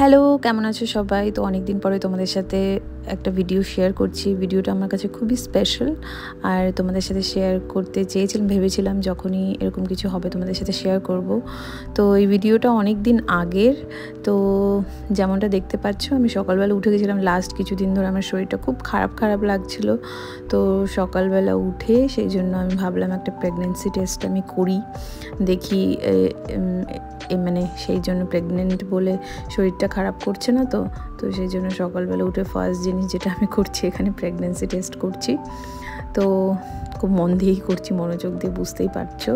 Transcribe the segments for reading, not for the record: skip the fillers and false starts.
Hello, কেমন আছো সবাই? তো অনেক দিন পরে তোমাদের সাথে একটা ভিডিও শেয়ার করছি। ভিডিওটা আমার কাছে খুবই স্পেশাল, আর তোমাদের সাথে শেয়ার করতে চেয়েছিলাম, ভেবেছিলাম যখনই এরকম কিছু হবে তোমাদের সাথে শেয়ার করব। তো এই ভিডিওটা অনেক দিন আগের। তো যেমনটা দেখতে পাচ্ছ, আমি সকালবেলা উঠে গেছিলাম। লাস্ট কিছুদিন ধরে আমার শরীরটা খুব খারাপ লাগছিল। তো সকালবেলা উঠে সেই জন্য আমি ভাবলাম একটা প্রেগনেন্সি টেস্ট আমি করি, দেখি মানে সেই জন্য প্রেগনেন্ট বলে শরীরটা খারাপ করছে না তো সেই জন্য সকালবেলা উঠে ফার্স্ট জিনিস যেটা আমি করছি, এখানে প্রেগনেন্সি টেস্ট করছি। তো খুব মন দিয়েই করছি, মনোযোগ দিয়ে, বুঝতেই পারছো।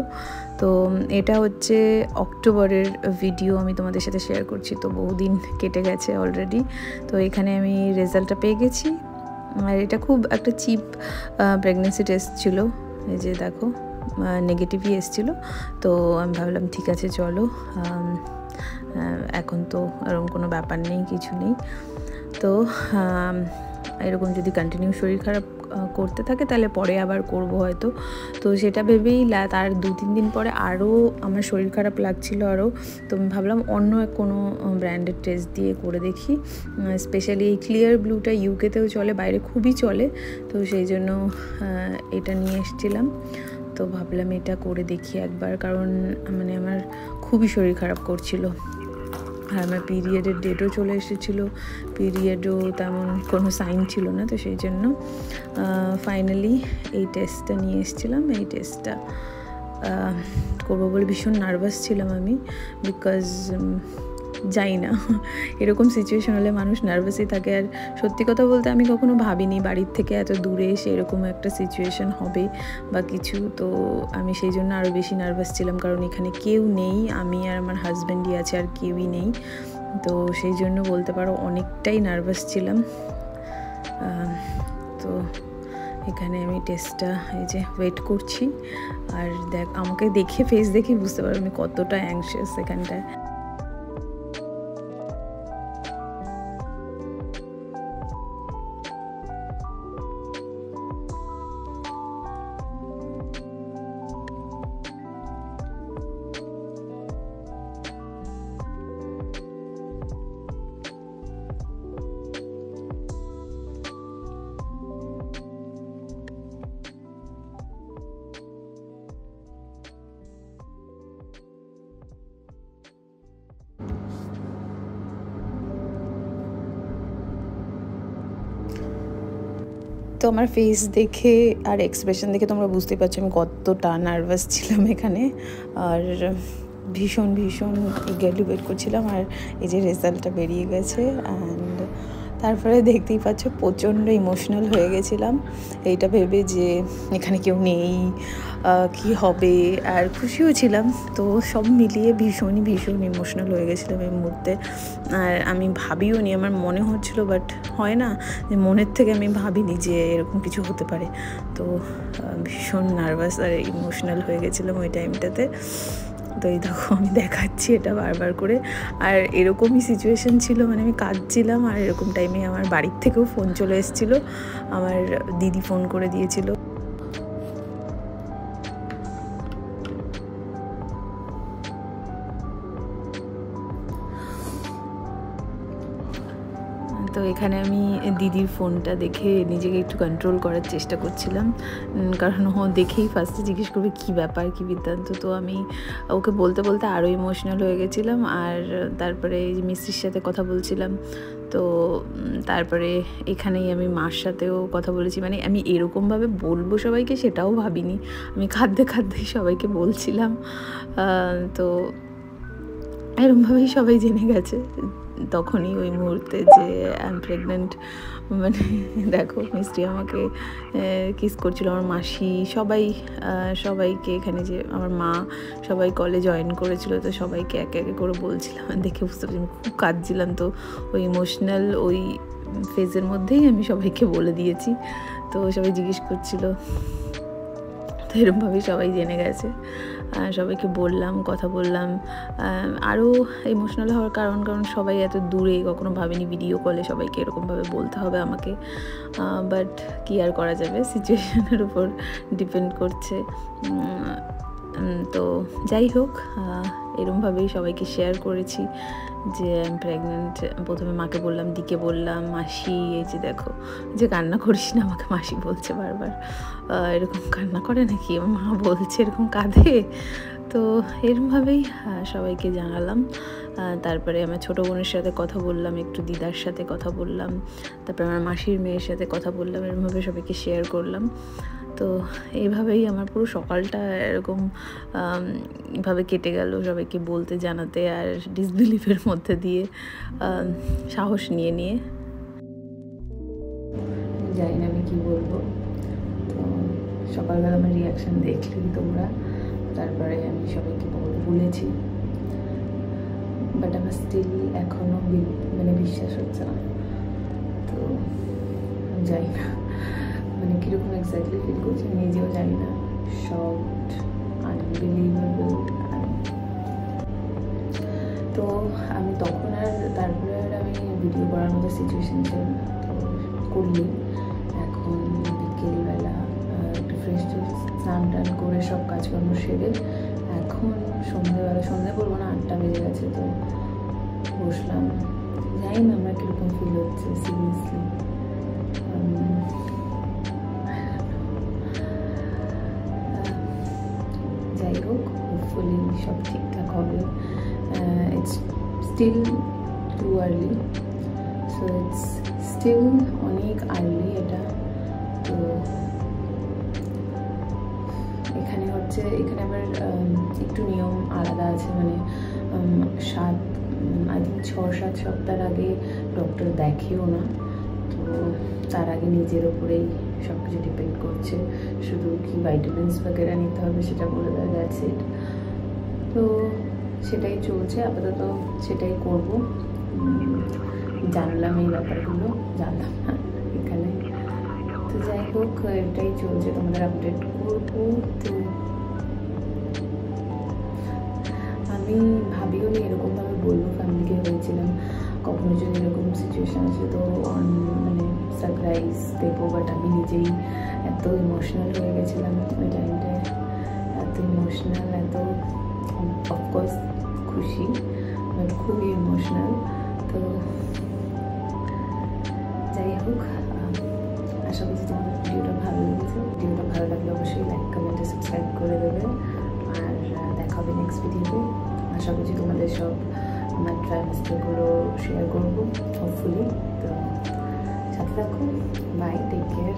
তো এটা হচ্ছে অক্টোবরের ভিডিও, আমি তোমাদের সাথে শেয়ার করছি। তো বহুদিন কেটে গেছে অলরেডি। তো এখানে আমি রেজাল্টটা পেয়ে গেছি, আর এটা খুব একটা চিপ প্রেগনেন্সি টেস্ট ছিল। এই যে দেখো, নেগেটিভই এসেছিলো। তো আমি ভাবলাম ঠিক আছে চলো, এখন তো এরকম কোনো ব্যাপার নেই, কিছু নেই। তো এরকম যদি কন্টিনিউ শরীর খারাপ করতে থাকে তাহলে পরে আবার করব হয়তো। তো সেটা ভেবেই তার 2-3 দিন পরে আরও আমার শরীর খারাপ লাগছিল আরও। তো আমি ভাবলাম অন্য কোনো ব্র্যান্ডের টেস্ট দিয়ে করে দেখি। স্পেশালি এই ক্লিয়ার ব্লুটা ইউকেতেও চলে, বাইরে খুবই চলে। তো সেই জন্য এটা নিয়ে এসেছিলাম। তো ভাবলাম এটা করে দেখি একবার, কারণ মানে আমার খুবই শরীর খারাপ করছিল। আর আমার পিরিয়ডের ডেটও চলে এসেছিলো, পিরিয়ডও তেমন কোনো সাইন ছিল না। তো সেই জন্য ফাইনালি এই টেস্টটা নিয়ে এসেছিলাম। এই টেস্টটা করবো বলে ভীষণ নার্ভাস ছিলাম আমি, বিকজ যাই না, এরকম সিচুয়েশন হলে মানুষ নার্ভাসই থাকে। আর সত্যি কথা বলতে আমি কখনো ভাবিনি বাড়ির থেকে এত দূরে এসে এরকম একটা সিচুয়েশন হবে বা কিছু। তো আমি সেই জন্য আরও বেশি নার্ভাস ছিলাম, কারণ এখানে কেউ নেই, আমি আর আমার হাজব্যান্ডই আছে, আর কেউই নেই। তো সেই জন্য বলতে পারো অনেকটাই নার্ভাস ছিলাম। তো এখানে আমি টেস্টটা এই যে ওয়েট করছি, আর আমাকে দেখে, ফেস দেখে বুঝতে পারো আমি কতটা অ্যাংশিয়াস এখানটায়। তো আমার ফেস দেখে আর এক্সপ্রেশন দেখে তোমরা বুঝতেই পারছো আমি কতটা নার্ভাস ছিলাম এখানে। আর ভীষণ ইগারলি ওয়েট করছিলাম। আর এই যে রেজাল্টটা বেরিয়ে গেছে, অ্যান্ড তারপরে দেখতেই পাচ্ছ প্রচণ্ড ইমোশনাল হয়ে গেছিলাম এইটা ভেবে যে এখানে কেউ নেই, কি হবে। আর খুশিও ছিলাম। তো সব মিলিয়ে ভীষণ ইমোশনাল হয়ে গেছিলাম এই মুহূর্তে। আর আমি ভাবিও নি, আমার মনে হচ্ছিল, বাট হয় না যে মনের থেকে আমি ভাবিনি যে এরকম কিছু হতে পারে। তো ভীষণ নার্ভাস আর ইমোশনাল হয়ে গেছিলাম ওই টাইমটাতে। তো এই দেখো আমি দেখাচ্ছি এটা বারবার করে। আর এরকমই সিচুয়েশন ছিল, মানে আমি কাঁদছিলাম, আর এরকম টাইমে আমার বাড়ির থেকেও ফোন চলে এসেছিলো, আমার দিদি ফোন করে দিয়েছিল। তো এখানে আমি দিদির ফোনটা দেখে নিজেকে একটু কন্ট্রোল করার চেষ্টা করছিলাম, কারণ ও দেখেই ফার্স্টে জিজ্ঞেস করবে কী ব্যাপার, কী বৃত্তান্ত। তো আমি ওকে বলতে আরও ইমোশনাল হয়ে গেছিলাম। আর তারপরে মিস্ত্রির সাথে কথা বলছিলাম। তো তারপরে এখানেই আমি মার সাথেও কথা বলেছি, মানে আমি এরকমভাবে বলবো সবাইকে সেটাও ভাবিনি, আমি কাঁদতেই সবাইকে বলছিলাম। তো এরকমভাবেই সবাই জেনে গেছে তখনই, ওই মুহূর্তে, যে আই এম প্রেগনেন্ট। মানে দেখো মিষ্টি আমাকে কিস করছিল, আমার মাসি, সবাইকে, এখানে যে আমার মা সবাই কলে জয়েন করেছিল। তো সবাইকে একে করে বলছিলাম, দেখে বুঝতে পারছি আমি খুব কাঁদছিলাম। তো ওই ইমোশনাল ওই ফেজের মধ্যেই আমি সবাইকে বলে দিয়েছি। তো সবাই জিজ্ঞেস করছিল, তো এরকমভাবেই সবাই জেনে গেছে। সবাইকে বললাম, কথা বললাম। আরও ইমোশনাল হওয়ার কারণ সবাই এত দূরে, কখনো ভাবিনি ভিডিও কলে সবাইকে এরকমভাবে বলতে হবে আমাকে। বাট কী আর করা যাবে, সিচুয়েশনের উপর ডিপেন্ড করছে। তো যাই হোক, এরকমভাবেই সবাইকে শেয়ার করেছি যে আমি প্রেগনেন্ট। প্রথমে মাকে বললাম, দিকে বললাম, মাসি এই যে দেখো, যে কান্না করিস না, আমাকে মাসি বলছে বারবার। এরকম কান্না করে নাকি, মা বলছে এরকম কাঁদে। তো এরমভাবেই সবাইকে জানালাম। তারপরে আমার ছোটো বোনের সাথে কথা বললাম, একটু দিদার সাথে কথা বললাম, তারপরে আমার মাসির মেয়ের সাথে কথা বললাম, এরমভাবে সবাইকে শেয়ার করলাম। তো এইভাবেই আমার পুরো সকালটা এরকম ভাবে কেটে গেল, সবাইকে বলতে জানাতে আর ডিসবিলিভের মধ্যে দিয়ে সাহস নিয়ে নিয়ে। জানি না আমি কী বলবো। তো সকালবেলা আমার রিয়াকশান দেখলি তোমরা, তারপরে আমি সবাইকে বলেছি, বাট আমার স্টিল এখনও মানে বিশ্বাস হচ্ছে না। তো জানি না মানে কীরকম এক্স্যাক্টলি ফিল করছি নিজেও জানি না। Shocked, unbelievable. তো আমি তখন আর তারপরে আর আমি ভিডিও করার মতো সিচুয়েশন ছিল না, তো করিনি। এখন বিকেলবেলা একটু ফ্রেশ স্নান টান করে সব কাজকর্ম সেরে এখন সন্ধে বলবো না, 8টা বেজে গেছে। তো বসলাম, জানি না আমার কীরকম ফিল হচ্ছে সিরিয়াসলি। যাই হোক, হোপফুলি সব ঠিকঠাক হবে। It's still too early, so it's still অনেক আর্লি এটা। তো এখানে আবার একটু নিয়ম আলাদা আছে, মানে 6-7 সপ্তাহ আগে ডক্টর দেখেও না। তো তার আগে নিজের ওপরেই সব কিছু ডিপেন্ড করছে, শুধু কি ভাইটামিনস বগেরা নিতে হবে সেটা বলে দেওয়া, দ্যাটস ইট। তো সেটাই চলছে আপাতত, সেটাই করব। জানলাম এই ব্যাপারগুলো, জানলাম না এখানে। তো যাই হোক, এটাই চলছে, তোমাদের আপডেট করবো। তো আমি ভাবিও নি এরকমভাবে বলবো ফ্যামিলিকে, হয়েছিলাম কখনো যদি এরকম সিচুয়েশান আছে তো মানে সারপ্রাইজ দেবো, বাট আমি নিজেই এত ইমোশনাল হয়ে গেছিলাম ওই টাইমটায়, এত ইমোশনাল, এত অফকোর্স খুশি, বাট খুবই ইমোশনাল। তো যাই হোক, আশা করছি তোমাদের ভিডিওটা ভালো লেগেছে। ভিডিওটা ভালো লাগলে অবশ্যই লাইক, কমেন্টে সাবস্ক্রাইব করে দেবে, আর দেখা হবে নেক্সট ভিডিওতে। আশা করছি তোমাদের সব আমার ট্রাইমেস্টারগুলো শেয়ার করবো হোপফুলি। তো সাথে থাকো, বাই, টেক কেয়ার।